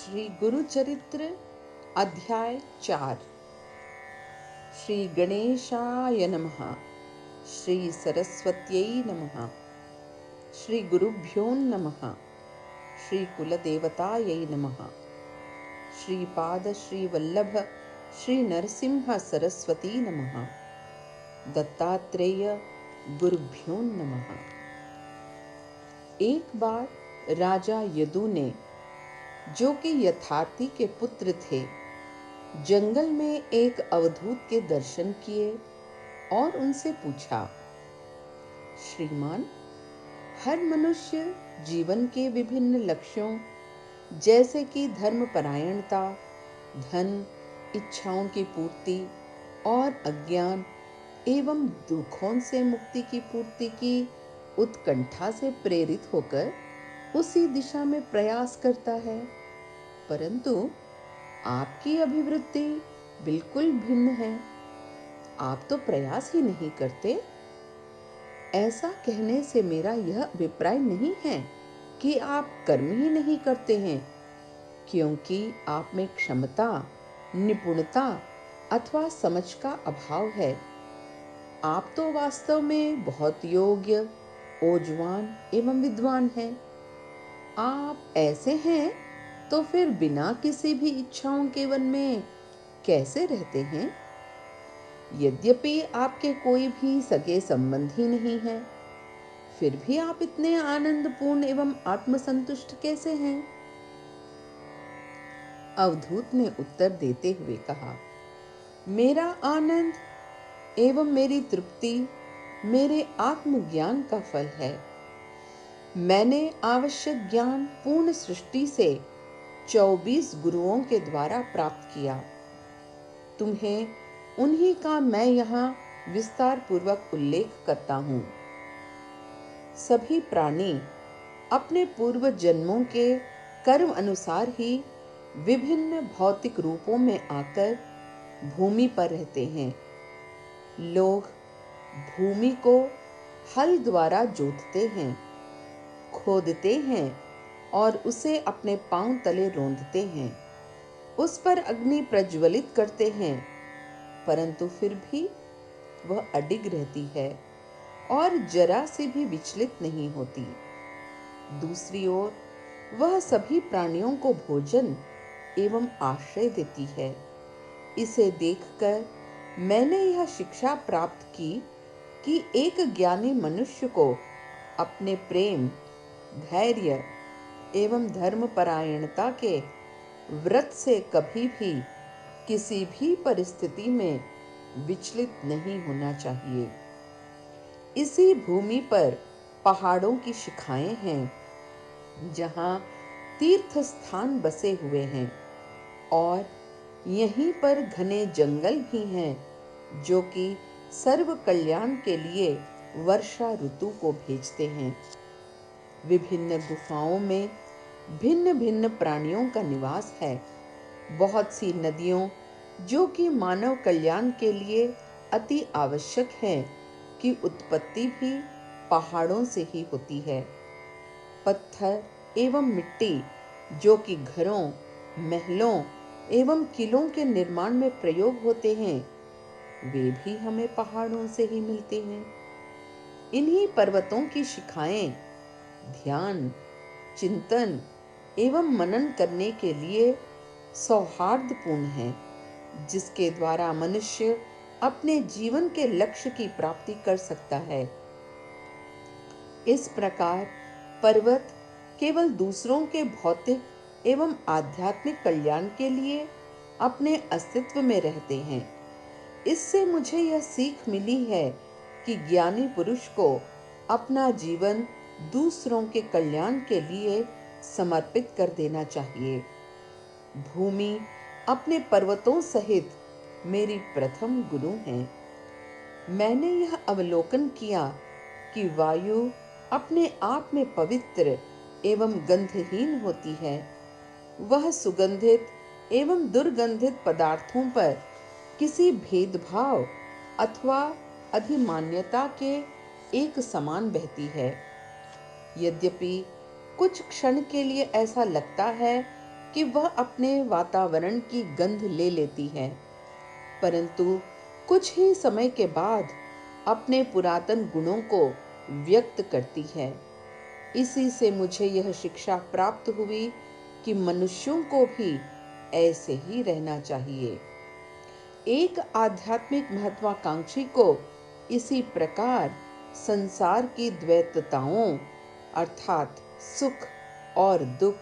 श्री गुरु चरित्र अध्याय 4। श्री गणेशाय नमः। श्री सरस्वत्यै नमः। श्री गुरुभ्यो नमः। श्री कुलदेवतायै नमः। श्रीपाद श्री वल्लभ श्री नरसिंह सरस्वती नमः। दत्तात्रेय गुरुभ्यो नमः। एक बार राजा यदु ने, जो कि यथार्थी के पुत्र थे, जंगल में एक अवधूत के दर्शन किए और उनसे पूछा, श्रीमान, हर मनुष्य जीवन के विभिन्न लक्ष्यों जैसे कि धर्मपरायणता, धन, इच्छाओं की पूर्ति और अज्ञान एवं दुखों से मुक्ति की पूर्ति की उत्कंठा से प्रेरित होकर उसी दिशा में प्रयास करता है, परंतु आपकी अभिवृत्ति बिल्कुल भिन्न है। आप तो प्रयास ही नहीं करते। ऐसा कहने से मेरा यह अभिप्राय नहीं है कि आप कर्म ही नहीं करते हैं, क्योंकि आप में क्षमता, निपुणता अथवा समझ का अभाव है। आप तो वास्तव में बहुत योग्य, ओजवान एवं विद्वान हैं। आप ऐसे हैं तो फिर बिना किसी भी इच्छाओं के वन में कैसे रहते हैं? यद्यपि आपके कोई भी सगे संबंधी नहीं है, फिर भी आप इतने आनंदपूर्ण एवं आत्मसंतुष्ट कैसे हैं? अवधूत ने उत्तर देते हुए कहा, मेरा आनंद एवं मेरी तृप्ति मेरे आत्मज्ञान का फल है। मैंने आवश्यक ज्ञान पूर्ण सृष्टि से 24 गुरुओं के द्वारा प्राप्त किया। तुम्हें उन्हीं का मैं यहाँ विस्तार पूर्वक उल्लेख करता हूँ। सभी प्राणी अपने पूर्व जन्मों के कर्म अनुसार ही विभिन्न भौतिक रूपों में आकर भूमि पर रहते हैं। लोग भूमि को हल द्वारा जोतते हैं, खोदते हैं और उसे अपने पांव तले रौंदते हैं। उस पर अग्नि प्रज्वलित करते हैं, परंतु फिर भी वह अडिग रहती है और जरा से भी विचलित नहीं होती। दूसरी ओर वह सभी प्राणियों को भोजन एवं आश्रय देती है। इसे देखकर मैंने यह शिक्षा प्राप्त की कि एक ज्ञानी मनुष्य को अपने प्रेम, धैर्य एवं धर्मपरायणता के व्रत से कभी भी किसी भी परिस्थिति में विचलित नहीं होना चाहिए। इसी भूमि पर पहाड़ों की शिखाएं हैं, जहां तीर्थ स्थान बसे हुए हैं, और यहीं पर घने जंगल भी हैं, जो कि सर्व कल्याण के लिए वर्षा ऋतु को भेजते हैं। विभिन्न गुफाओं में भिन्न भिन्न प्राणियों का निवास है। बहुत सी नदियों, जो कि मानव कल्याण के लिए अति आवश्यक है, की उत्पत्ति भी पहाड़ों से ही होती है। पत्थर एवं मिट्टी, जो कि घरों, महलों एवं किलों के निर्माण में प्रयोग होते हैं, वे भी हमें पहाड़ों से ही मिलते हैं। इन्हीं पर्वतों की शिखाएं ध्यान, चिंतन एवं मनन करने के लिए सौहार्दपूर्ण है, जिसके द्वारा मनुष्य अपने जीवन के लक्ष्य की प्राप्ति कर सकता है। इस प्रकार पर्वत केवल दूसरों के भौतिक एवं आध्यात्मिक कल्याण के लिए अपने अस्तित्व में रहते हैं। इससे मुझे यह सीख मिली है कि ज्ञानी पुरुष को अपना जीवन दूसरों के कल्याण के लिए समर्पित कर देना चाहिए। भूमि अपने पर्वतों सहित मेरी प्रथम गुरु हैं। मैंने यह अवलोकन किया कि वायु अपने आप में पवित्र एवं गंधहीन होती है। वह सुगंधित एवं दुर्गंधित पदार्थों पर किसी भेदभाव अथवा अधिमान्यता के एक समान बहती है। यद्यपि कुछ क्षण के लिए ऐसा लगता है कि वह अपने वातावरण की गंध ले लेती है, परंतु कुछ ही समय के बाद अपने पुरातन गुणों को व्यक्त करती है। इसी से मुझे यह शिक्षा प्राप्त हुई कि मनुष्यों को भी ऐसे ही रहना चाहिए। एक आध्यात्मिक महत्वाकांक्षी को इसी प्रकार संसार की द्वैतताओं अर्थात सुख और दुख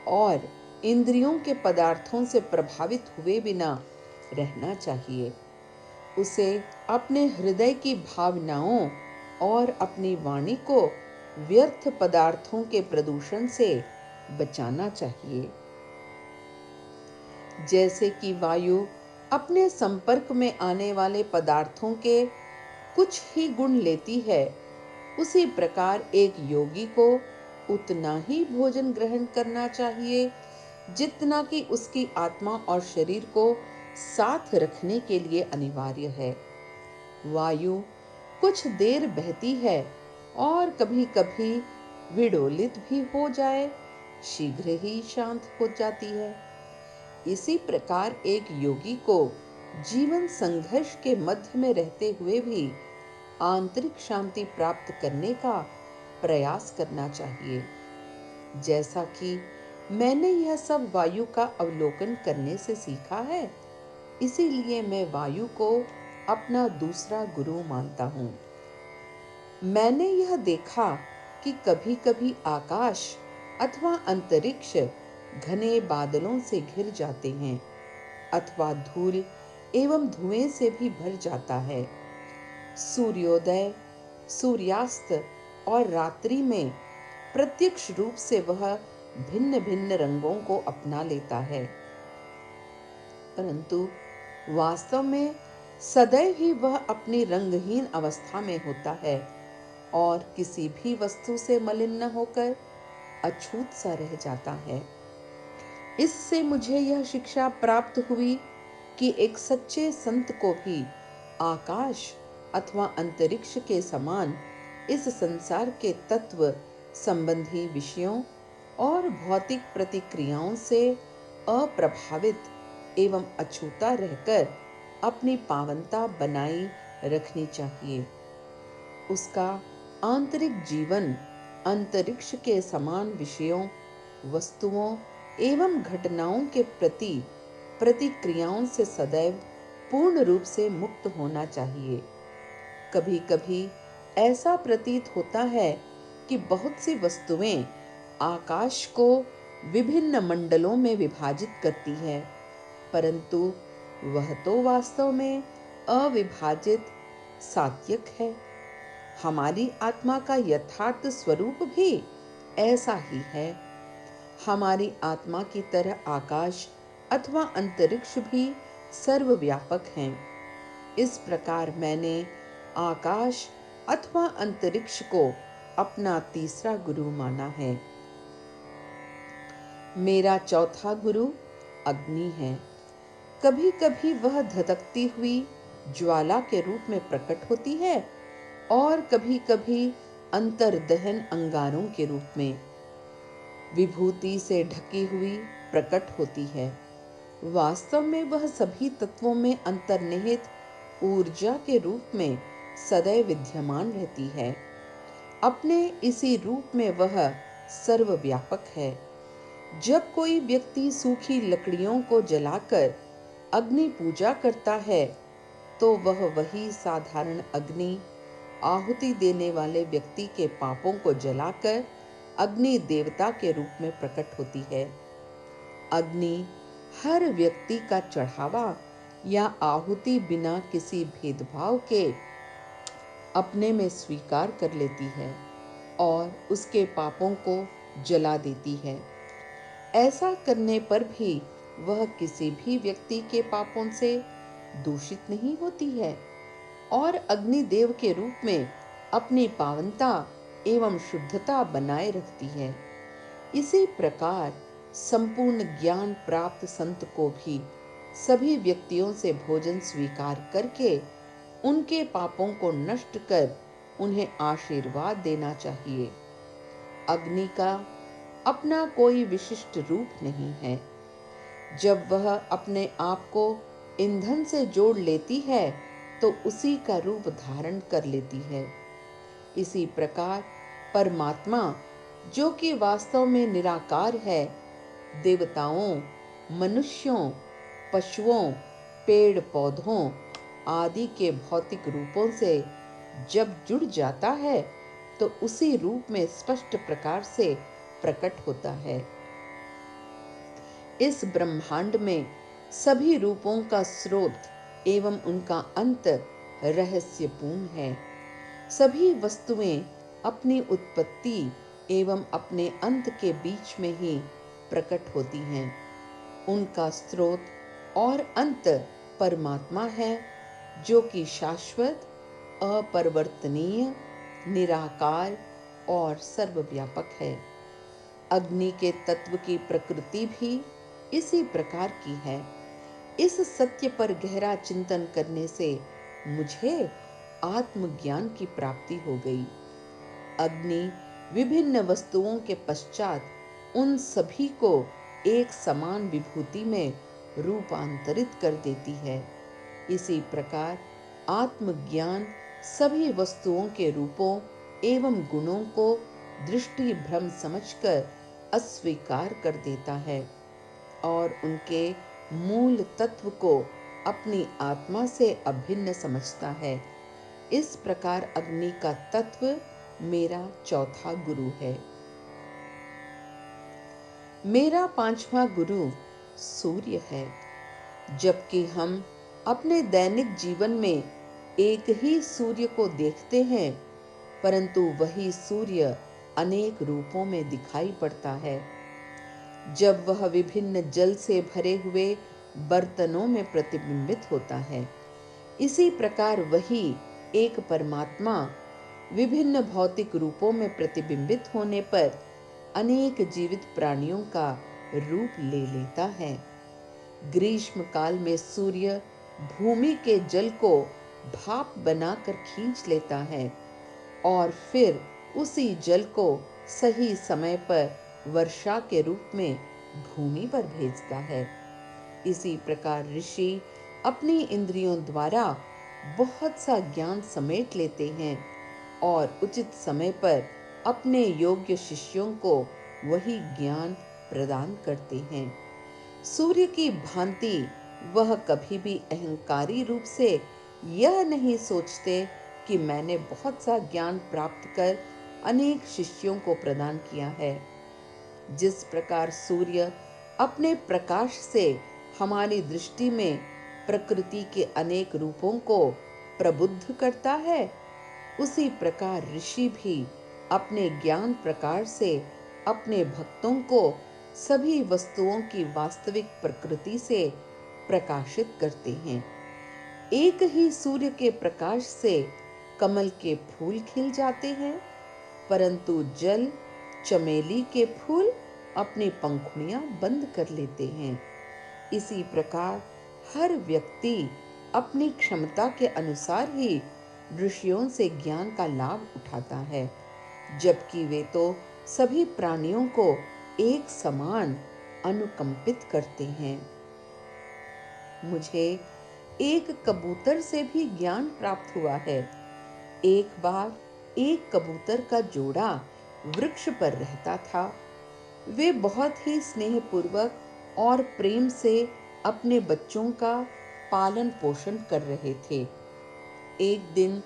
और इंद्रियों के पदार्थों से प्रभावित हुए बिना रहना चाहिए। उसे अपने हृदय की भावनाओं और अपनी वाणी को व्यर्थ पदार्थों के प्रदूषण से बचाना चाहिए। जैसे कि वायु अपने संपर्क में आने वाले पदार्थों के कुछ ही गुण लेती है, उसी प्रकार एक योगी को उतना ही भोजन ग्रहण करना चाहिए जितना कि उसकी आत्मा और शरीर को साथ रखने के लिए अनिवार्य है। वायु कुछ देर बहती है और कभी-कभी विडोलित भी हो जाए, शीघ्र ही शांत हो जाती है। इसी प्रकार एक योगी को जीवन संघर्ष के मध्य में रहते हुए भी आंतरिक शांति प्राप्त करने का प्रयास करना चाहिए। जैसा कि मैंने यह सब वायु का अवलोकन करने से सीखा है, इसीलिए मैं वायु को अपना दूसरा गुरु मानता हूँ। मैंने यह देखा कि कभी-कभी आकाश अथवा अंतरिक्ष घने बादलों से घिर जाते हैं अथवा धूल एवं धुएं से भी भर जाता है। सूर्योदय, सूर्यास्त और रात्रि में प्रत्यक्ष रूप से वह भिन्न-भिन्न रंगों को अपना लेता है, परंतु वास्तव में सदैव ही वह अपनी रंगहीन अवस्था में होता है और किसी भी वस्तु से मलिन न होकर अछूत सा रह जाता है। इससे मुझे यह शिक्षा प्राप्त हुई कि एक सच्चे संत को भी आकाश अथवा अंतरिक्ष के समान इस संसार के तत्व संबंधी विषयों और भौतिक प्रतिक्रियाओं से अप्रभावित एवं अछूता रहकर अपनी पावनता बनाई रखनी चाहिए। उसका आंतरिक जीवन अंतरिक्ष के समान विषयों, वस्तुओं एवं घटनाओं के प्रति प्रतिक्रियाओं से सदैव पूर्ण रूप से मुक्त होना चाहिए। कभी-कभी ऐसा प्रतीत होता है कि बहुत सी वस्तुएं आकाश को विभिन्न मंडलों में विभाजित करती है, परंतु वह तो वास्तव में अविभाजित सात्यक है। हमारी आत्मा का यथार्थ स्वरूप भी ऐसा ही है। हमारी आत्मा की तरह आकाश अथवा अंतरिक्ष भी सर्वव्यापक हैं। इस प्रकार मैंने आकाश अथवा अंतरिक्ष को अपना तीसरा गुरु माना है। मेरा चौथा गुरु अग्नि है। कभी-कभी वह धधकती हुई ज्वाला के रूप में प्रकट होती है और कभी-कभी अंतर्दहन अंगारों के रूप में विभूति से ढकी हुई प्रकट होती है। वास्तव में वह सभी तत्वों में अंतर्निहित ऊर्जा के रूप में सदैव विद्यमान रहती है। अपने इसी रूप में वह सर्वव्यापक है। जब कोई व्यक्ति सूखी लकड़ियों को जलाकर अग्नि पूजा करता है, तो वह वही साधारण अग्नि आहुति देने वाले व्यक्ति के पापों को जलाकर अग्नि देवता के रूप में प्रकट होती है। अग्नि हर व्यक्ति का चढ़ावा या आहुति बिना किसी भेदभाव के अपने में स्वीकार कर लेती है और उसके पापों को जला देती है। ऐसा करने पर भी वह किसी भी व्यक्ति के पापों से दूषित नहीं होती है और अग्निदेव के रूप में अपनी पावनता एवं शुद्धता बनाए रखती है। इसी प्रकार संपूर्ण ज्ञान प्राप्त संत को भी सभी व्यक्तियों से भोजन स्वीकार करके उनके पापों को नष्ट कर उन्हें आशीर्वाद देना चाहिए। अग्नि का अपना कोई विशिष्ट रूप नहीं है। जब वह अपने आप को ईंधन से जोड़ लेती है तो उसी का रूप धारण कर लेती है। इसी प्रकार परमात्मा, जो कि वास्तव में निराकार है, देवताओं, मनुष्यों, पशुओं, पेड़ पौधों आदि के भौतिक रूपों से जब जुड़ जाता है तो उसी रूप में स्पष्ट प्रकार से प्रकट होता है। इस ब्रह्मांड में सभी रूपों का स्रोत एवं उनका अंत रहस्यपूर्ण है। सभी वस्तुएं अपनी उत्पत्ति एवं अपने अंत के बीच में ही प्रकट होती हैं। उनका स्रोत और अंत परमात्मा है, जो कि शाश्वत, अपरिवर्तनीय, निराकार और सर्वव्यापक है। अग्नि के तत्व की प्रकृति भी इसी प्रकार की है। इस सत्य पर गहरा चिंतन करने से मुझे आत्मज्ञान की प्राप्ति हो गई। अग्नि विभिन्न वस्तुओं के पश्चात उन सभी को एक समान विभूति में रूपांतरित कर देती है। इसी प्रकार आत्मज्ञान सभी वस्तुओं के रूपों एवं गुणों को दृष्टि भ्रम समझकर अस्वीकार कर देता है और उनके मूल तत्व को अपनी आत्मा से अभिन्न समझता है। इस प्रकार अग्नि का तत्व मेरा चौथा गुरु है। मेरा पांचवा गुरु सूर्य है। जबकि हम अपने दैनिक जीवन में एक ही सूर्य को देखते हैं, परंतु वही सूर्य अनेक रूपों में दिखाई पड़ता है। जब वह विभिन्न जल से भरे हुए बर्तनों में प्रतिबिंबित होता है, इसी प्रकार वही एक परमात्मा विभिन्न भौतिक रूपों में प्रतिबिंबित होने पर अनेक जीवित प्राणियों का रूप ले लेता है। ग्रीष्म काल में सूर्य भूमि के जल को भाप बनाकर खींच लेता है और फिर उसी जल को सही समय पर वर्षा के रूप में भूमि पर भेजता है। इसी प्रकार ऋषि अपनी इंद्रियों द्वारा बहुत सा ज्ञान समेट लेते हैं और उचित समय पर अपने योग्य शिष्यों को वही ज्ञान प्रदान करते हैं। सूर्य की भांति वह कभी भी अहंकारी रूप से यह नहीं सोचते कि मैंने बहुत सा ज्ञान प्राप्त कर अनेक शिष्यों को प्रदान किया है। जिस प्रकार सूर्य अपने प्रकाश से हमारी दृष्टि में प्रकृति के अनेक रूपों को प्रबुद्ध करता है, उसी प्रकार ऋषि भी अपने ज्ञान प्रकाश से अपने भक्तों को सभी वस्तुओं की वास्तविक प्रकृति से प्रकाशित करते हैं। एक ही सूर्य के प्रकाश से कमल के फूल खिल जाते हैं, परंतु जल चमेली के फूल अपनी पंखुड़ियां बंद कर लेते हैं। इसी प्रकार हर व्यक्ति अपनी क्षमता के अनुसार ही ऋषियों से ज्ञान का लाभ उठाता है, जबकि वे तो सभी प्राणियों को एक समान अनुकंपित करते हैं। मुझे एक कबूतर से भी ज्ञान प्राप्त हुआ है। एक बार एक कबूतर का जोड़ा वृक्ष पर रहता था। वे बहुत ही स्नेहपूर्वक और प्रेम से अपने बच्चों का पालन पोषण कर रहे थे। एक दिन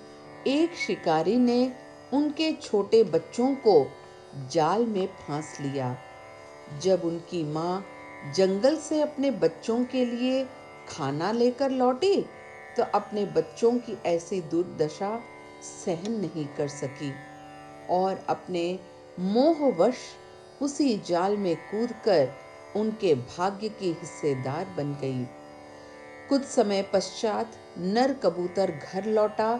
एक शिकारी ने उनके छोटे बच्चों को जाल में फांस लिया। जब उनकी माँ जंगल से अपने बच्चों के लिए खाना लेकर लौटी तो अपने बच्चों की ऐसी दुर्दशा सहन नहीं कर सकी और अपने मोहवश उसी जाल में कूदकर उनके भाग्य की हिस्सेदार बन गई। कुछ समय पश्चात नर कबूतर घर लौटा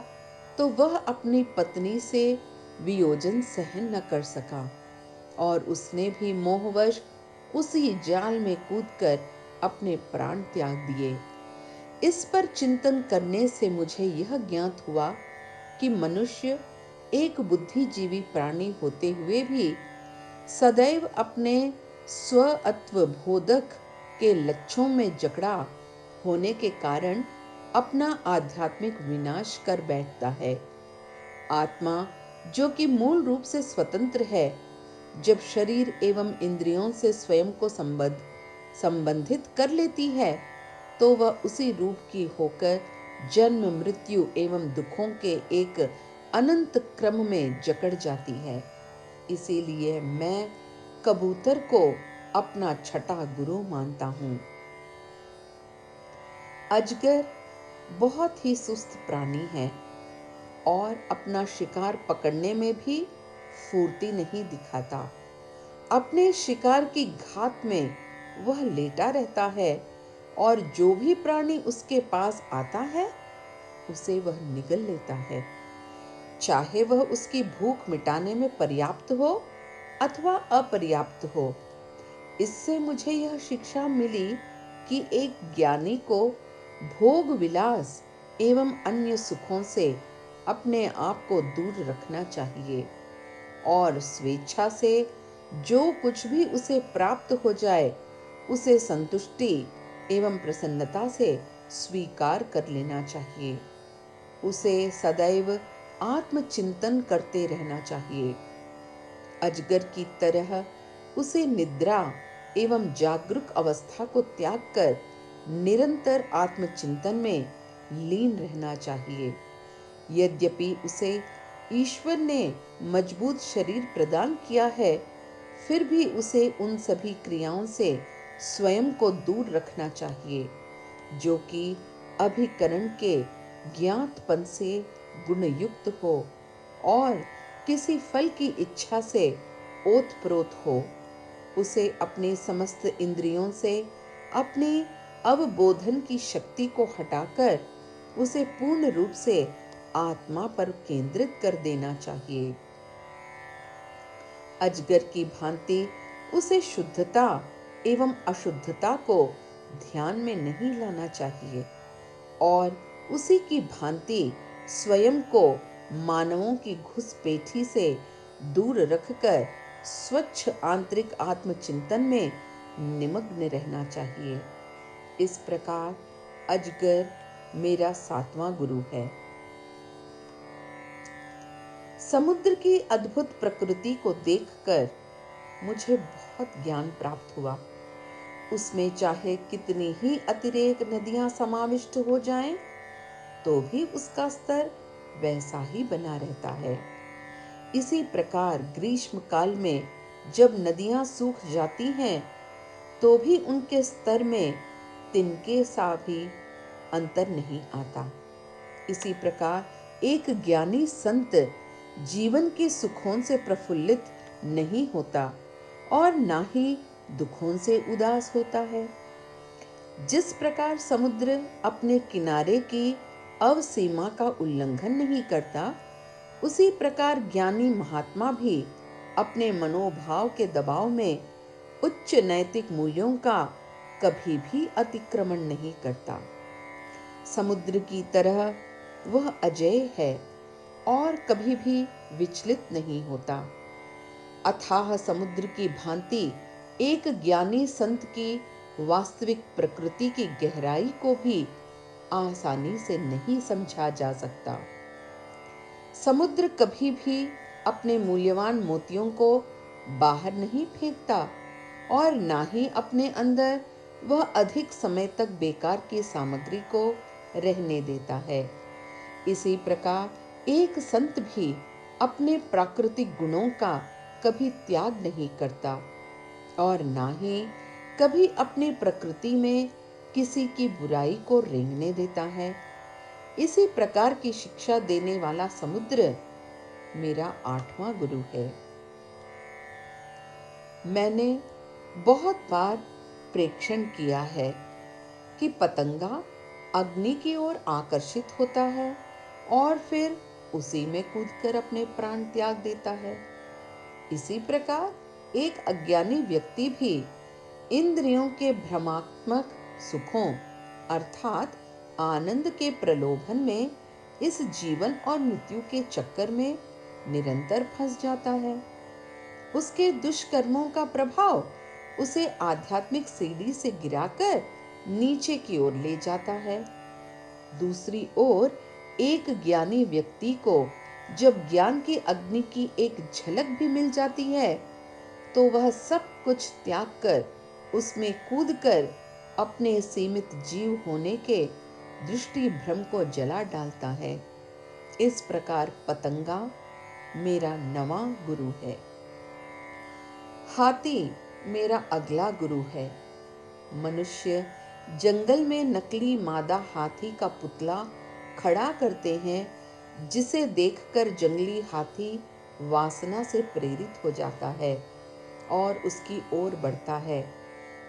तो वह अपनी पत्नी से वियोजन सहन न कर सका और उसने भी मोहवश उसी जाल में कूदकर अपने प्राण त्याग दिए। इस पर चिंतन करने से मुझे यह ज्ञात हुआ कि मनुष्य एक बुद्धिजीवी प्राणी होते हुए भी सदैव अपने स्वत्व बोधक के लक्ष्यों में जकड़ा होने के कारण अपना आध्यात्मिक विनाश कर बैठता है। आत्मा जो कि मूल रूप से स्वतंत्र है, जब शरीर एवं इंद्रियों से स्वयं को संबंधित कर लेती है, तो वह उसी रूप की होकर जन्म मृत्यु एवं दुखों के एक अनंत क्रम में जकड़ जाती है। इसीलिए मैं कबूतर को अपना छठा गुरु मानता हूँ। अजगर बहुत ही सुस्त प्राणी है और अपना शिकार पकड़ने में भी फुर्ती नहीं दिखाता। अपने शिकार की घात में वह लेटा रहता है और जो भी प्राणी उसके पास आता है उसे वह निगल लेता है, चाहे वह उसकी भूख मिटाने में पर्याप्त हो अथवा अपर्याप्त हो। इससे मुझे यह शिक्षा मिली कि एक ज्ञानी को भोग विलास एवं अन्य सुखों से अपने आप को दूर रखना चाहिए और स्वेच्छा से जो कुछ भी उसे प्राप्त हो जाए उसे संतुष्टि एवं प्रसन्नता से स्वीकार कर लेना चाहिए। उसे सदैव आत्मचिंतन करते रहना चाहिए। अजगर की तरह उसे निद्रा एवं जागरूक अवस्था को त्याग कर निरंतर आत्मचिंतन में लीन रहना चाहिए। यद्यपि उसे ईश्वर ने मजबूत शरीर प्रदान किया है, फिर भी उसे उन सभी क्रियाओं से स्वयं को दूर रखना चाहिए जो कि अभिकरण के ज्ञातपन से गुणयुक्त हो और किसी फल की इच्छा से ओतप्रोत हो। उसे अपने समस्त इंद्रियों से अपनी अवबोधन की शक्ति को हटाकर उसे पूर्ण रूप से आत्मा पर केंद्रित कर देना चाहिए। अजगर की भांति उसे शुद्धता एवं अशुद्धता को ध्यान में नहीं लाना चाहिए और उसी की भांति स्वयं को मानवों की घुसपैठी से दूर रखकर स्वच्छ आंतरिक आत्मचिंतन में निमग्न रहना चाहिए। इस प्रकार अजगर मेरा सातवां गुरु है। समुद्र की अद्भुत प्रकृति को देखकर मुझे बहुत ज्ञान प्राप्त हुआ। उसमें चाहे कितनी ही अतिरेक नदियां समाविष्ट हो जाएं, तो भी उसका स्तर वैसा ही बना रहता है। इसी प्रकार ग्रीष्म काल में जब नदियां सूख जाती हैं, तो भी उनके स्तर में तिनके सा भी अंतर नहीं आता। इसी प्रकार एक ज्ञानी संत जीवन के सुखों से प्रफुल्लित नहीं होता और ना ही दुखों से उदास होता है। जिस प्रकार समुद्र अपने किनारे की अवसीमा का उल्लंघन नहीं करता, उसी प्रकार ज्ञानी महात्मा भी अपने मनोभाव के दबाव में उच्च नैतिक मूल्यों का कभी भी अतिक्रमण नहीं करता। समुद्र की तरह वह अजेय है और कभी भी विचलित नहीं होता। अथाह समुद्र की भांति एक ज्ञानी संत की वास्तविक प्रकृति की गहराई को भी आसानी से नहीं समझा जा सकता। समुद्र कभी भी अपने मूल्यवान मोतियों को बाहर नहीं फेंकता और ना ही अपने अंदर वह अधिक समय तक बेकार की सामग्री को रहने देता है। इसी प्रकार एक संत भी अपने प्राकृतिक गुणों का कभी त्याग नहीं करता और ना ही कभी अपनी प्रकृति में किसी की बुराई को रेंगने देता है। इसी प्रकार की शिक्षा देने वाला समुद्र मेरा आठवां गुरु है। मैंने बहुत बार प्रेक्षण किया है कि पतंगा अग्नि की ओर आकर्षित होता है और फिर उसी में कूदकर अपने प्राण त्याग देता है। इसी प्रकार एक अज्ञानी व्यक्ति भी इंद्रियों के भ्रमात्मक सुखों अर्थात आनंद के प्रलोभन में इस जीवन और मृत्यु के चक्कर में निरंतर फंस जाता है। उसके दुष्कर्मों का प्रभाव उसे आध्यात्मिक सीढ़ी से गिराकर नीचे की ओर ले जाता है। दूसरी ओर एक ज्ञानी व्यक्ति को जब ज्ञान की अग्नि की एक झलक भी मिल जाती है तो वह सब कुछ त्याग कर उसमें कूदकर अपने सीमित जीव होने के दृष्टि भ्रम को जला डालता है। इस प्रकार पतंगा मेरा नवा गुरु है। हाथी मेरा अगला गुरु है। मनुष्य जंगल में नकली मादा हाथी का पुतला खड़ा करते हैं, जिसे देखकर जंगली हाथी वासना से प्रेरित हो जाता है और उसकी ओर बढ़ता है।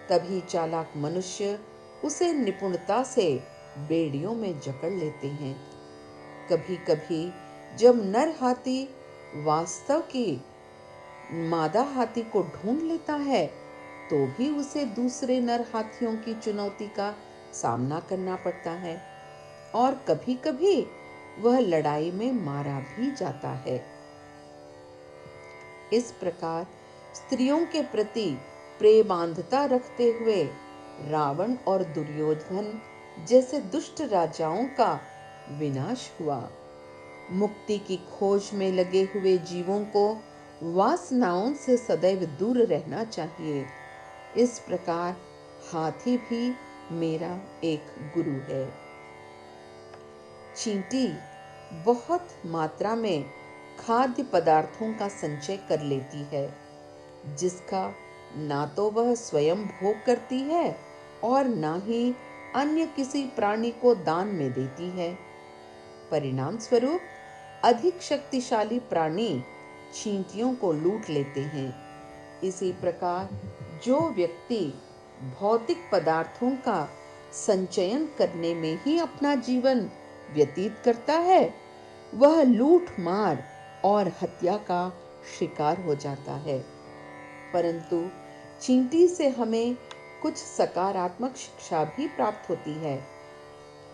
तभी चालाक मनुष्य उसे निपुणता से बेड़ियों में जकड़ लेते हैं। कभी कभी जब नर हाथी वास्तव की मादा हाथी को ढूंढ लेता है तो भी उसे दूसरे नर हाथियों की चुनौती का सामना करना पड़ता है और कभी कभी वह लड़ाई में मारा भी जाता है। इस प्रकार स्त्रियों के प्रति प्रेमांधता रखते हुए रावण और दुर्योधन जैसे दुष्ट राजाओं का विनाश हुआ। मुक्ति की खोज में लगे हुए जीवों को वासनाओं से सदैव दूर रहना चाहिए। इस प्रकार हाथी भी मेरा एक गुरु है। चींटी बहुत मात्रा में खाद्य पदार्थों का संचय कर लेती है, जिसका ना तो वह स्वयं भोग करती है और ना ही अन्य किसी प्राणी को दान में देती है। परिणाम स्वरूप अधिक शक्तिशाली प्राणी चींटियों को लूट लेते हैं। इसी प्रकार जो व्यक्ति भौतिक पदार्थों का संचयन करने में ही अपना जीवन व्यतीत करता है, वह लूट मार और हत्या का शिकार हो जाता है। परंतु चींटी से हमें कुछ सकारात्मक शिक्षा भी प्राप्त होती है।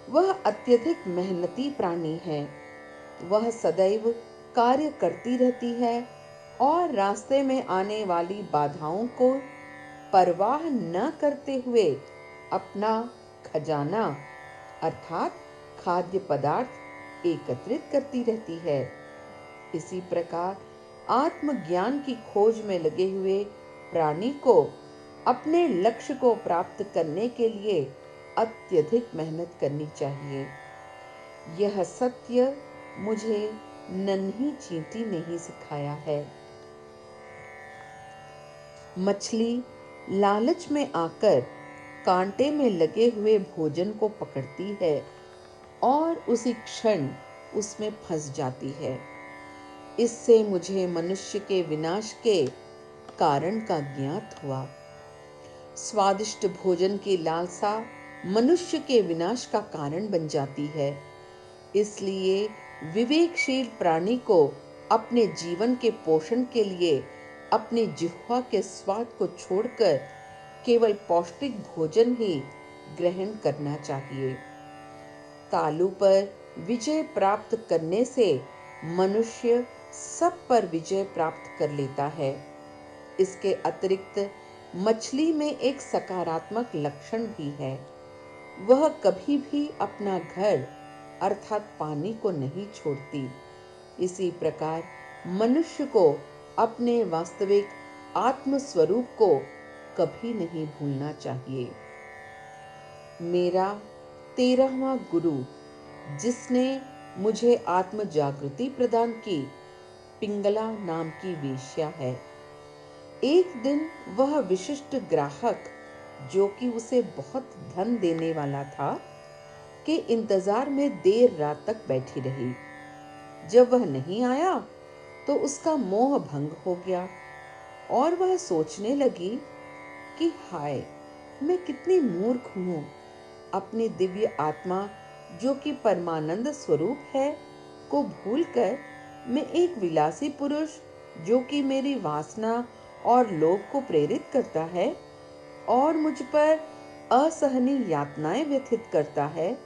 वह अत्यधिक मेहनती प्राणी है। वह सदैव कार्य करती रहती है और रास्ते में आने वाली बाधाओं को परवाह न करते हुए अपना खजाना अर्थात खाद्य पदार्थ एकत्रित करती रहती है। इसी प्रकार आत्मज्ञान की खोज में लगे हुए प्राणी को अपने लक्ष्य को प्राप्त करने के लिए अत्यधिक मेहनत करनी चाहिए। यह सत्य मुझे नन्ही चींटी ने ही सिखाया है। मछली लालच में आकर कांटे में लगे हुए भोजन को पकड़ती है और उसी क्षण उसमें फंस जाती है। इससे मुझे मनुष्य के विनाश के कारण का ज्ञात हुआ। स्वादिष्ट भोजन की लालसा मनुष्य के विनाश का कारण बन जाती है। इसलिए विवेकशील प्राणी को अपने जीवन के पोषण के लिए अपनी जिह्वा के स्वाद को छोड़कर केवल पौष्टिक भोजन ही ग्रहण करना चाहिए। तालू पर विजय प्राप्त करने से मनुष्य सब पर विजय प्राप्त कर लेता है। इसके अतिरिक्त मछली में एक सकारात्मक लक्षण भी है। वह कभी भी अपना घर अर्थात पानी को नहीं छोड़ती। इसी प्रकार मनुष्य को अपने वास्तविक आत्म स्वरूप को कभी नहीं भूलना चाहिए। मेरा 13वां गुरु, जिसने मुझे आत्म जागृति प्रदान की, पिंगला नाम की वेश्या है। एक दिन वह विशिष्ट ग्राहक, जो कि उसे बहुत धन देने वाला था, के इंतजार में देर रात तक बैठी रही। जब वह नहीं आया तो उसका मोह भंग हो गया और वह सोचने लगी कि हाय, मैं कितनी मूर्ख हूँ। अपनी दिव्य आत्मा, जो कि परमानंद स्वरूप है, को भूलकर मैं एक विलासी पुरुष, जो कि मेरी वासना और लोभ को प्रेरित करता है और मुझ पर असहनीय यातनाएं व्यथित करता है,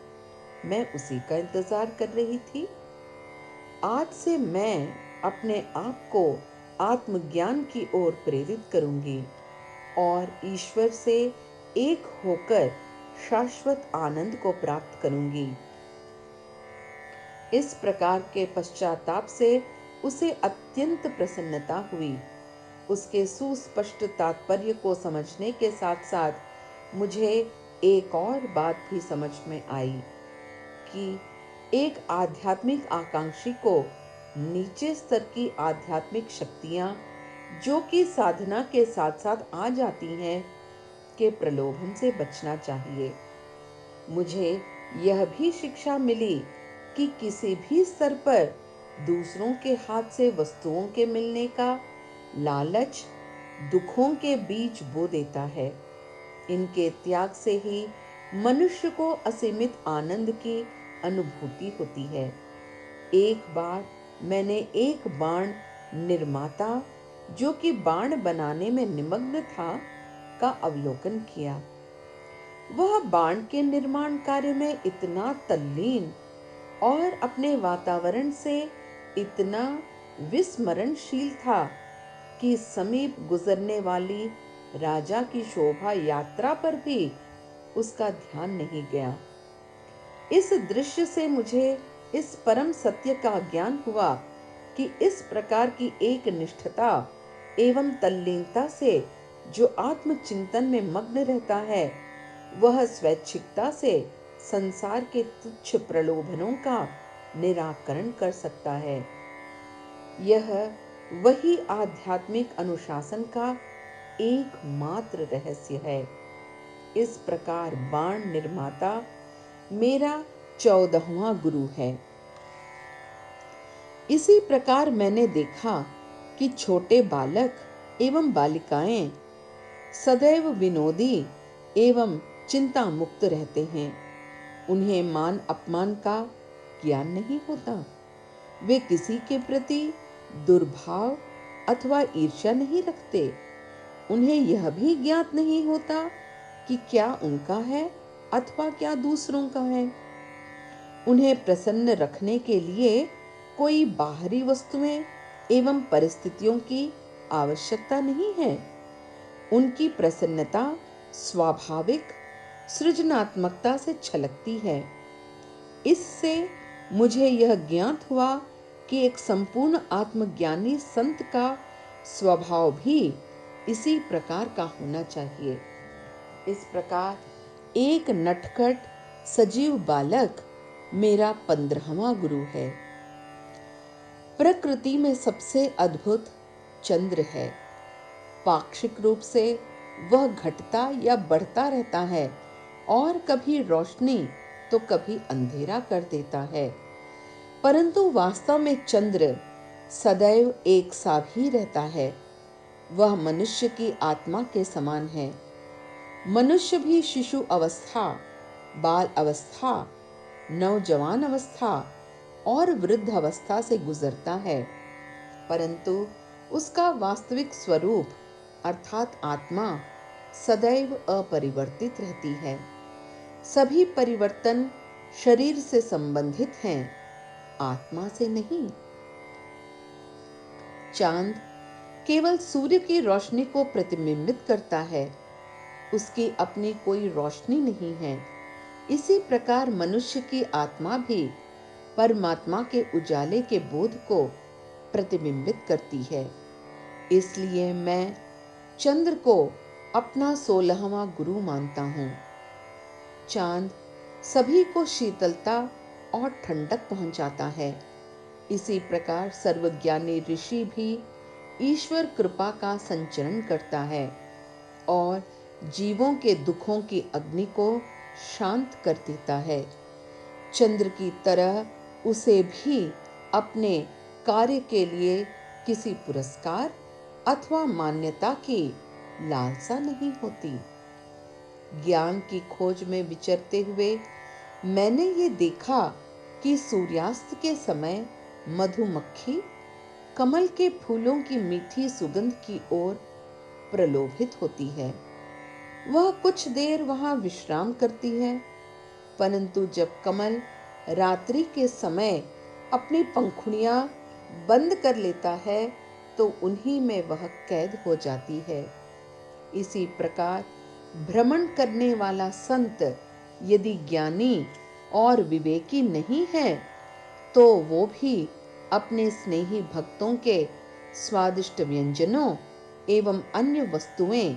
मैं उसी का इंतजार कर रही थी। आज से मैं अपने आप को आत्मज्ञान की ओर प्रेरित करूंगी और ईश्वर से एक होकर शाश्वत आनंद को प्राप्त करूंगी। इस प्रकार के पश्चाताप से उसे अत्यंत प्रसन्नता हुई। उसके सुस्पष्ट तात्पर्य को समझने के साथ साथ मुझे एक और बात भी समझ में आई कि एक आध्यात्मिक आकांक्षी को नीचे स्तर की आध्यात्मिक शक्तियां, जो कि साधना के साथ साथ आ जाती हैं, के प्रलोभन से बचना चाहिए। मुझे यह भी शिक्षा मिली कि किसी भी स्तर पर दूसरों के हाथ से वस्तुओं के मिलने का लालच दुखों के बीज बो देता है। इनके त्याग से ही मनुष्य को असीमित आनंद की अनुभूति होती है। एक बार मैंने एक बाण निर्माता, जो कि बाण बनाने में निमग्न था, का अवलोकन किया। वह बाण के निर्माण कार्य में इतना तल्लीन और अपने वातावरण से इतना विस्मरणशील था कि समीप गुजरने वाली राजा की शोभा यात्रा पर भी उसका ध्यान नहीं गया। इस दृश्य से मुझे इस परम सत्य का ज्ञान हुआ कि इस प्रकार की एक निष्ठता एवं तल्लीनता से जो आत्मचिंतन में मग्न रहता है, वह स्वैच्छिकता से संसार के तुच्छ प्रलोभनों का निराकरण कर सकता है। यह वही आध्यात्मिक अनुशासन का एकमात्र रहस्य है। इस प्रकार बाण निर्माता मेरा 14वां गुरु है। इसी प्रकार मैंने देखा कि छोटे बालक एवं बालिकाएं सदैव विनोदी एवं चिंता मुक्त रहते हैं। उन्हें मान अपमान का ज्ञान नहीं होता। वे किसी के प्रति दुर्भाव अथवा ईर्ष्या नहीं रखते। उन्हें यह भी ज्ञात नहीं होता कि क्या उनका है अथवा क्या दूसरों का है। उन्हें प्रसन्न रखने के लिए कोई बाहरी वस्तुएं एवं परिस्थितियों की आवश्यकता नहीं है। उनकी प्रसन्नता स्वाभाविक सृजनात्मकता से छलकती है। इससे मुझे यह ज्ञात हुआ कि एक संपूर्ण आत्मज्ञानी संत का स्वभाव भी इसी प्रकार का होना चाहिए। इस प्रकार एक नटखट सजीव बालक मेरा 15वां गुरु है। प्रकृति में सबसे अद्भुत चंद्र है। पाक्षिक रूप से वह घटता या बढ़ता रहता है और कभी रोशनी तो कभी अंधेरा कर देता है, परंतु वास्तव में चंद्र सदैव एक सा ही रहता है। वह मनुष्य की आत्मा के समान है। मनुष्य भी शिशु अवस्था, बाल अवस्था, नौजवान अवस्था और वृद्ध अवस्था से गुजरता है, परंतु उसका वास्तविक स्वरूप अर्थात आत्मा सदैव अपरिवर्तित रहती है। सभी परिवर्तन शरीर से संबंधित हैं, आत्मा से नहीं। चांद केवल सूर्य की रोशनी को प्रतिबिंबित करता है, उसकी अपनी कोई रोशनी नहीं है। इसी प्रकार मनुष्य की आत्मा भी परमात्मा के उजाले के बोध को प्रतिबिंबित करती है। इसलिए मैं चंद्र को अपना 16वां गुरु मानता हूँ। चांद सभी को शीतलता और ठंडक पहुंचाता है। इसी प्रकार सर्वज्ञानी ऋषि भी ईश्वर कृपा का संचरण करता है और जीवों के दुखों की अग्नि को शांत कर देता है। चंद्र की तरह उसे भी अपने कार्य के लिए किसी पुरस्कार अथवा मान्यता की लालसा नहीं होती। ज्ञान की खोज में विचरते हुए मैंने ये देखा कि सूर्यास्त के समय मधुमक्खी कमल के फूलों की मीठी सुगंध की ओर प्रलोभित होती है। वह कुछ देर वहां विश्राम करती है, परंतु जब कमल रात्रि के समय अपनी पंखुड़ियां बंद कर लेता है, तो उन्हीं में वह कैद हो जाती है। इसी प्रकार भ्रमण करने वाला संत यदि ज्ञानी और विवेकी नहीं है, तो वो भी अपने स्नेही भक्तों के स्वादिष्ट व्यंजनों एवं अन्य वस्तुएं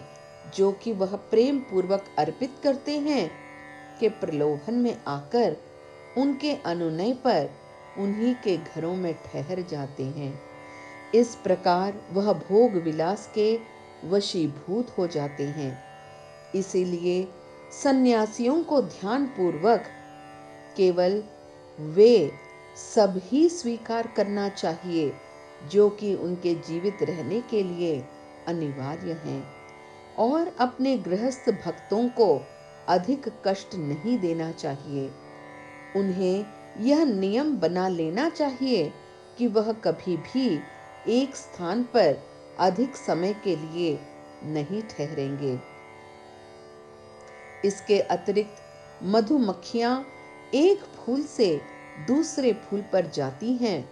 जो कि वह प्रेम पूर्वक अर्पित करते हैं के प्रलोभन में आकर उनके अनुनय पर उन्हीं के घरों में ठहर जाते हैं। इस प्रकार वह भोग विलास के वशीभूत हो जाते हैं। इसीलिए सन्यासियों को ध्यान पूर्वक केवल वे सब ही स्वीकार करना चाहिए जो कि उनके जीवित रहने के लिए अनिवार्य हैं, और अपने गृहस्थ भक्तों को अधिक कष्ट नहीं देना चाहिए। उन्हें यह नियम बना लेना चाहिए कि वह कभी भी एक स्थान पर अधिक समय के लिए नहीं ठहरेंगे। इसके अतिरिक्त मधुमक्खियां एक फूल से दूसरे फूल पर जाती हैं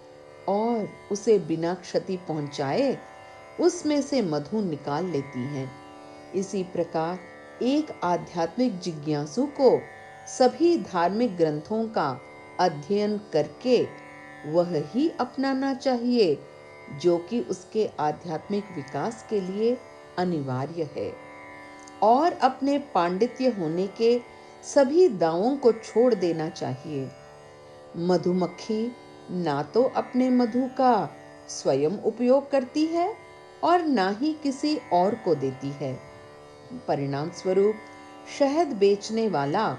और उसे बिना क्षति पहुंचाए उसमें से मधु निकाल लेती हैं। इसी प्रकार एक आध्यात्मिक जिज्ञासु को सभी धार्मिक ग्रंथों का अध्ययन करके वह ही अपनाना चाहिए जो कि उसके आध्यात्मिक विकास के लिए अनिवार्य है, और अपने पांडित्य होने के सभी दावों को छोड़ देना चाहिए। मधुमक्खी ना तो अपने मधु का स्वयं उपयोग करती है और ना ही किसी और को देती है। परिणाम स्वरूप शहद बेचने वाला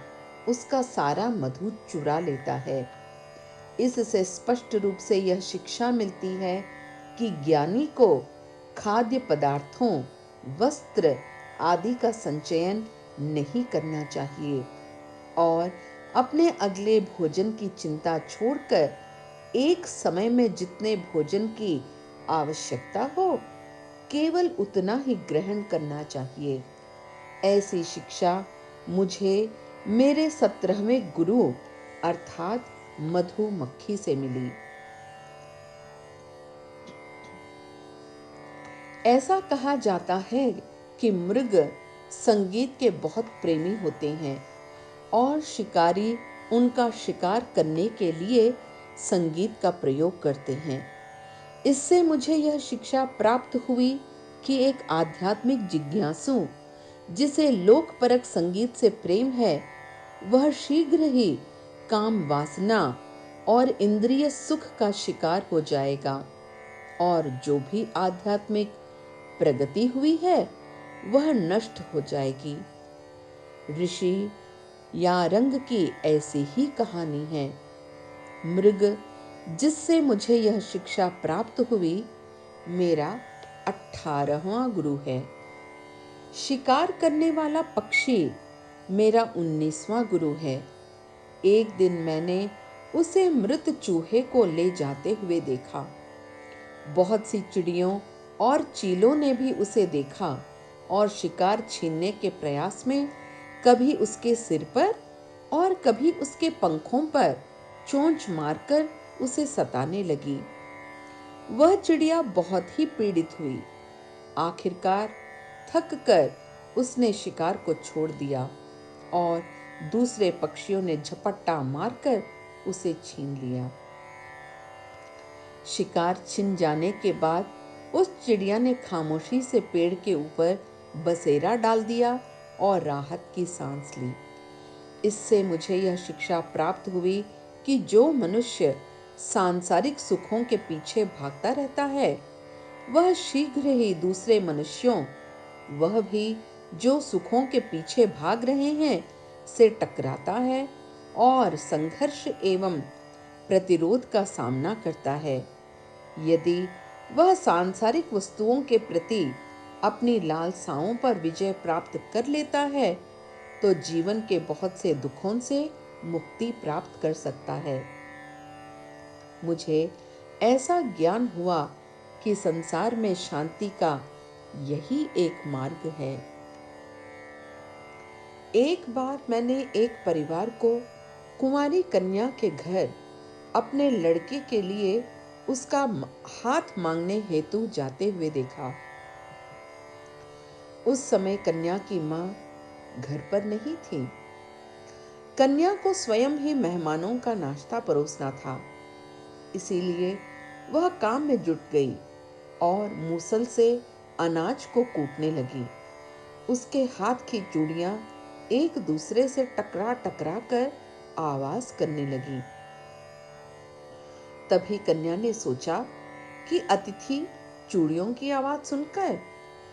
उसका सारा मधु चुरा लेता है। इससे स्पष्ट रूप से यह शिक्षा मिलती है कि ज्ञानी को खाद्य पदार्थों, वस्त्र आदि का संचयन नहीं करना चाहिए और अपने अगले भोजन की चिंता छोड़कर एक समय में जितने भोजन की आवश्यकता हो केवल उतना ही ग्रहण करना चाहिए। ऐसी शिक्षा मुझे मेरे 17वें गुरु अर्थात मधुमक्खी से मिली। ऐसा कहा जाता है कि मृग संगीत के बहुत प्रेमी होते हैं और शिकारी उनका शिकार करने के लिए संगीत का प्रयोग करते हैं। इससे मुझे यह शिक्षा प्राप्त हुई कि एक आध्यात्मिक जिज्ञासु जिसे लोकपरक संगीत से प्रेम है, वह शीघ्र ही काम वासना और इंद्रिय सुख का शिकार हो जाएगा, और जो भी आध्यात्मिक प्रगति हुई है वह नष्ट हो जाएगी। ऋषि यारंग की ऐसी ही कहानी है। मृग जिससे मुझे यह शिक्षा प्राप्त हुई मेरा 18वां गुरु है। शिकार करने वाला पक्षी मेरा 19वां गुरु है। एक दिन मैंने उसे मृत चूहे को ले जाते हुए देखा। बहुत सी चिड़ियों और चीलों ने भी उसे देखा और शिकार छीनने के प्रयास में कभी उसके सिर पर और कभी उसके पंखों पर चोंच मारकर उसे सताने लगी। वह चिड़िया बहुत ही पीड़ित हुई। आखिरकार थक कर उसने शिकार को छोड़ दिया और दूसरे पक्षियों ने झपट्टा मारकर उसे छीन लिया। शिकार छिन जाने के बाद उस चिड़िया ने खामोशी से पेड़ के ऊपर बसेरा डाल दिया और राहत की सांस ली। इससे मुझे यह शिक्षा प्राप्त हुई कि जो मनुष्य सांसारिक सुखों के पीछे भागता रहता है वह शीघ्र ही दूसरे मनुष्यों, वह भी जो सुखों के पीछे भाग रहे हैं, से टकराता है और संघर्ष एवं प्रतिरोध का सामना करता है। यदि वह सांसारिक वस्तुओं के प्रति अपनी लालसाओं पर विजय प्राप्त कर लेता है तो जीवन के बहुत से दुखों से मुक्ति प्राप्त कर सकता है। मुझे ऐसा ज्ञान हुआ कि संसार में शांति का यही एक मार्ग है। एक बार मैंने एक परिवार को कुंवारी कन्या के घर अपने लड़के के लिए उसका हाथ मांगने हेतु जाते हुए देखा। उस समय कन्या की मां घर पर नहीं थी। कन्या को स्वयं ही मेहमानों का नाश्ता परोसना था, इसीलिए वह काम में जुट गई और मूसल से अनाज को कूटने लगी। उसके हाथ की चूड़ियां एक दूसरे से टकरा टकरा कर आवाज करने लगी। तभी कन्या ने सोचा कि अतिथि चूड़ियों की आवाज सुनकर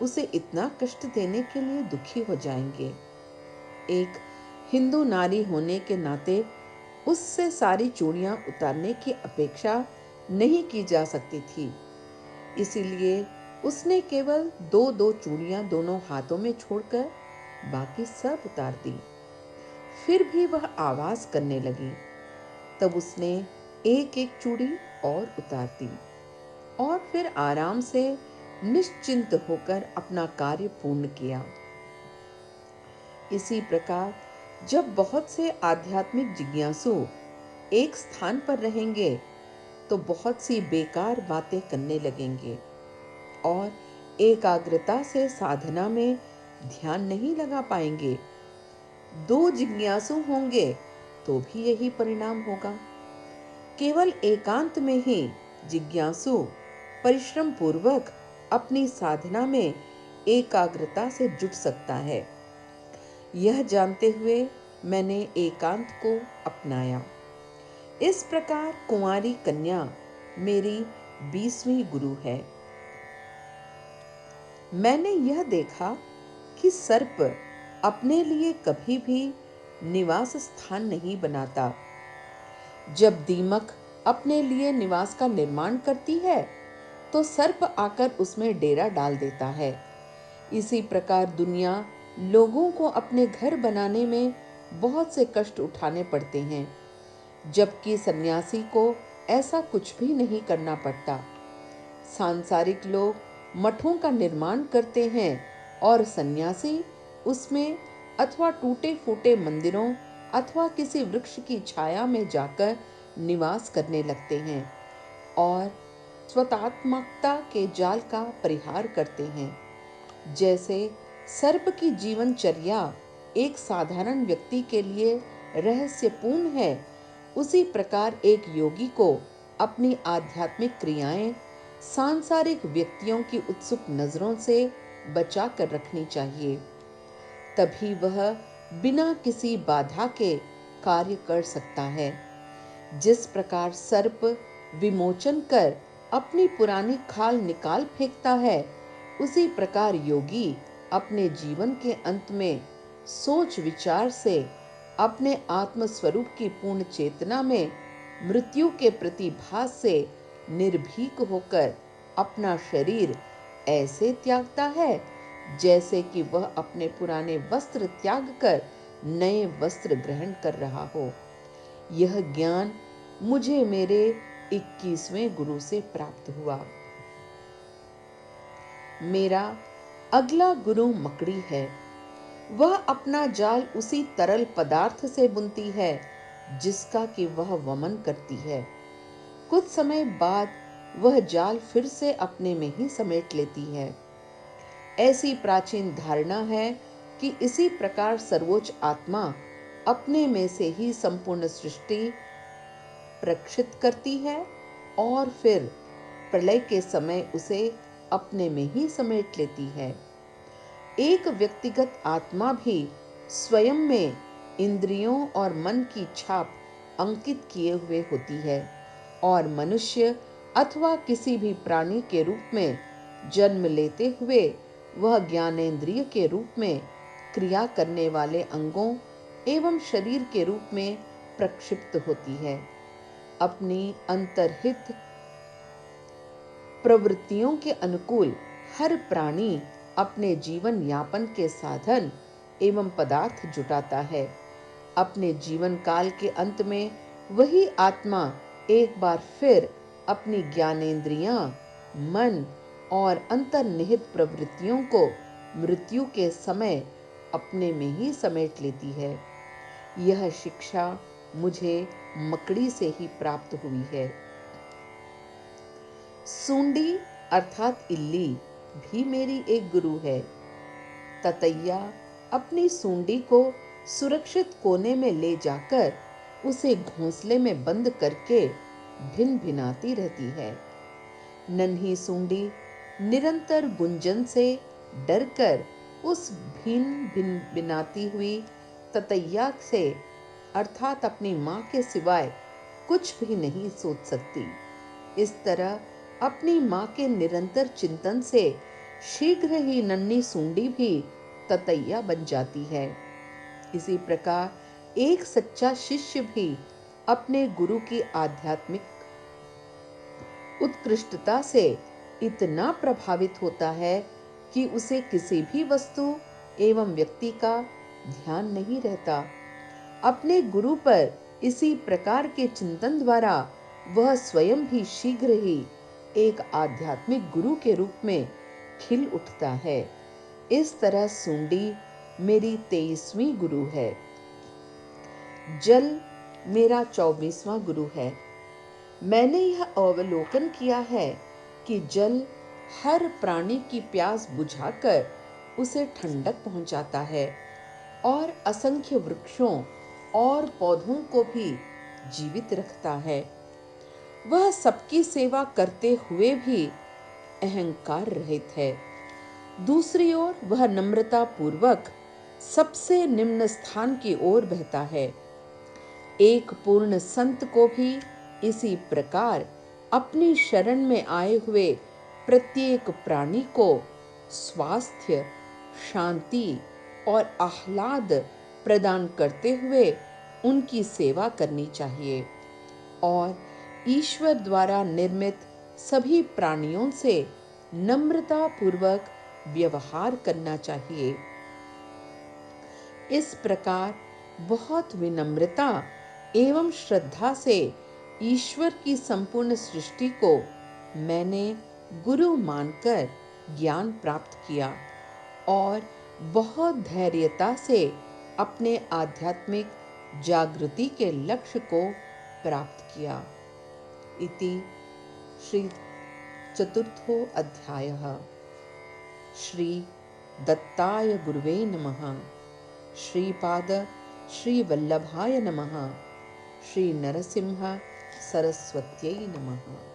उसे इतना कष्ट देने के लिए दुखी हो जाएंगे। एक हिंदू नारी होने के नाते उससे सारी चूड़ियां उतारने की अपेक्षा नहीं की जा सकती थी। इसीलिए उसने केवल दो दो चूड़ियां दोनों हाथों में छोड़कर बाकी सब उतार दी। फिर भी वह आवाज करने लगी। तब उसने एक एक चूड़ी और उतार दी और फिर आराम से निश्चिंत होकर अपना कार्य पूर्ण किया। इसी प्रकार जब बहुत से आध्यात्मिक जिज्ञासु एक स्थान पर रहेंगे तो बहुत सी बेकार बातें करने लगेंगे और एकाग्रता से साधना में ध्यान नहीं लगा पाएंगे। दो जिज्ञासु होंगे तो भी यही परिणाम होगा। केवल एकांत में ही जिज्ञासु परिश्रम पूर्वक अपनी साधना में एकाग्रता से जुट सकता है। यह जानते हुए मैंने एकांत को अपनाया। इस प्रकार कुंवारी कन्या मेरी 20वीं गुरु है। मैंने यह देखा कि सर्प अपने लिए कभी भी निवास स्थान नहीं बनाता। जब दीमक अपने लिए निवास का निर्माण करती है तो सर्प आकर उसमें डेरा डाल देता है। इसी प्रकार दुनिया लोगों को अपने घर बनाने में बहुत से कष्ट उठाने पड़ते हैं, जबकि सन्यासी को ऐसा कुछ भी नहीं करना पड़ता। सांसारिक लोग मठों का निर्माण करते हैं और सन्यासी उसमें अथवा टूटे फूटे मंदिरों अथवा किसी वृक्ष की छाया में जाकर निवास करने लगते हैं और स्वतात्मकता के जाल का परिहार करते हैं। जैसे सर्प की जीवनचर्या एक साधारण व्यक्ति के लिए रहस्यपूर्ण है, उसी प्रकार एक योगी को अपनी आध्यात्मिक क्रियाएं सांसारिक व्यक्तियों की उत्सुक नजरों से बचा कर रखनी चाहिए। तभी वह बिना किसी बाधा के कार्य कर सकता है। जिस प्रकार सर्प विमोचन कर अपनी पुरानी खाल निकाल फेंकता है, उसी प्रकार योगी अपने जीवन के अंत में सोच विचार से अपने आत्म स्वरूप की पूर्ण चेतना में मृत्यु के प्रतिभास से निर्भीक होकर अपना शरीर ऐसे त्यागता है जैसे कि वह अपने पुराने वस्त्र त्याग कर नए वस्त्र ग्रहण कर रहा हो। यह ज्ञान मुझे मेरे 21वें गुरु से प्राप्त हुआ। मेरा अगला गुरु मकड़ी है। वह अपना जाल उसी तरल पदार्थ से बुनती है जिसका कि वह वमन करती है। कुछ समय बाद वह जाल फिर से अपने में ही समेट लेती है। ऐसी प्राचीन धारणा है कि इसी प्रकार सर्वोच्च आत्मा अपने में से ही संपूर्ण सृष्टि प्रक्षित करती है और फिर प्रलय के समय उसे अपने में ही समेट लेती है। एक व्यक्तिगत आत्मा भी स्वयं में इंद्रियों और मन की छाप अंकित किए हुए होती है और मनुष्य अथवा किसी भी प्राणी के रूप में जन्म लेते हुए वह ज्ञानेंद्रिय के रूप में क्रिया करने वाले अंगों एवं शरीर के रूप में प्रक्षिप्त होती है। अपनी अंतर्हित प्रवृत्तियों के अनुकूल हर प्राणी अपने जीवन यापन के साधन एवं पदार्थ जुटाता है। अपने जीवन काल के अंत में वही आत्मा एक बार फिर अपनी ज्ञानेंद्रियां, मन और अंतर्निहित प्रवृत्तियों को मृत्यु के समय अपने में ही समेट लेती है। यह शिक्षा मुझे मकड़ी से ही प्राप्त हुई है। सूंडी अर्थात इल्ली भी मेरी एक गुरु है। ततैया अपनी सूंडी को सुरक्षित कोने में ले जाकर उसे घोंसले में बंद करके भिन भिनाती रहती है। नन्ही सूंडी निरंतर गुंजन से डरकर उस भिन भिन भिनाती हुई ततैया से अर्थात अपनी माँ के सिवाय कुछ भी नहीं सोच सकती। इस तरह अपनी माँ के निरंतर चिंतन से शीघ्र ही नन्ही सूंडी भी ततैया बन जाती है। इसी प्रकार एक सच्चा शिष्य भी अपने गुरु की आध्यात्मिक उत्कृष्टता से इतना प्रभावित होता है कि उसे किसी भी वस्तु एवं व्यक्ति का ध्यान नहीं रहता। अपने गुरु पर इसी प्रकार के चिंतन द्वारा वह स्वयं भी शीघ्र ही एक आध्यात्मिक गुरु के रूप में खिल उठता है। इस तरह सूंडी मेरी 23वीं गुरु है। जल मेरा 24वां गुरु है। मैंने यह अवलोकन किया है कि जल हर प्राणी की प्यास बुझाकर उसे ठंडक पहुंचाता है और असंख्य वृक्षों और पौधों को भी जीवित रखता है। वह सबकी सेवा करते हुए भी अहंकार रहित है। दूसरी ओर वह नम्रता पूर्वक सबसे निम्न स्थान की ओर बहता है। एक पूर्ण संत को भी इसी प्रकार अपनी शरण में आए हुए प्रत्येक प्राणी को स्वास्थ्य, शांति और आह्लाद प्रदान करते हुए उनकी सेवा करनी चाहिए और ईश्वर द्वारा निर्मित सभी प्राणियों से नम्रता पूर्वक व्यवहार करना चाहिए। इस प्रकार बहुत विनम्रता एवं श्रद्धा से ईश्वर की संपूर्ण सृष्टि को मैंने गुरु मानकर ज्ञान प्राप्त किया और बहुत धैर्यता से अपने आध्यात्मिक जागृति के लक्ष्य को प्राप्त किया। इति श्री चतुर्थो अध्यायः। श्री दत्ताय गुरुवे नमः। श्रीपाद श्री वल्लभाय नमः। श्री नरसिंह सरस्वत्यै नमः।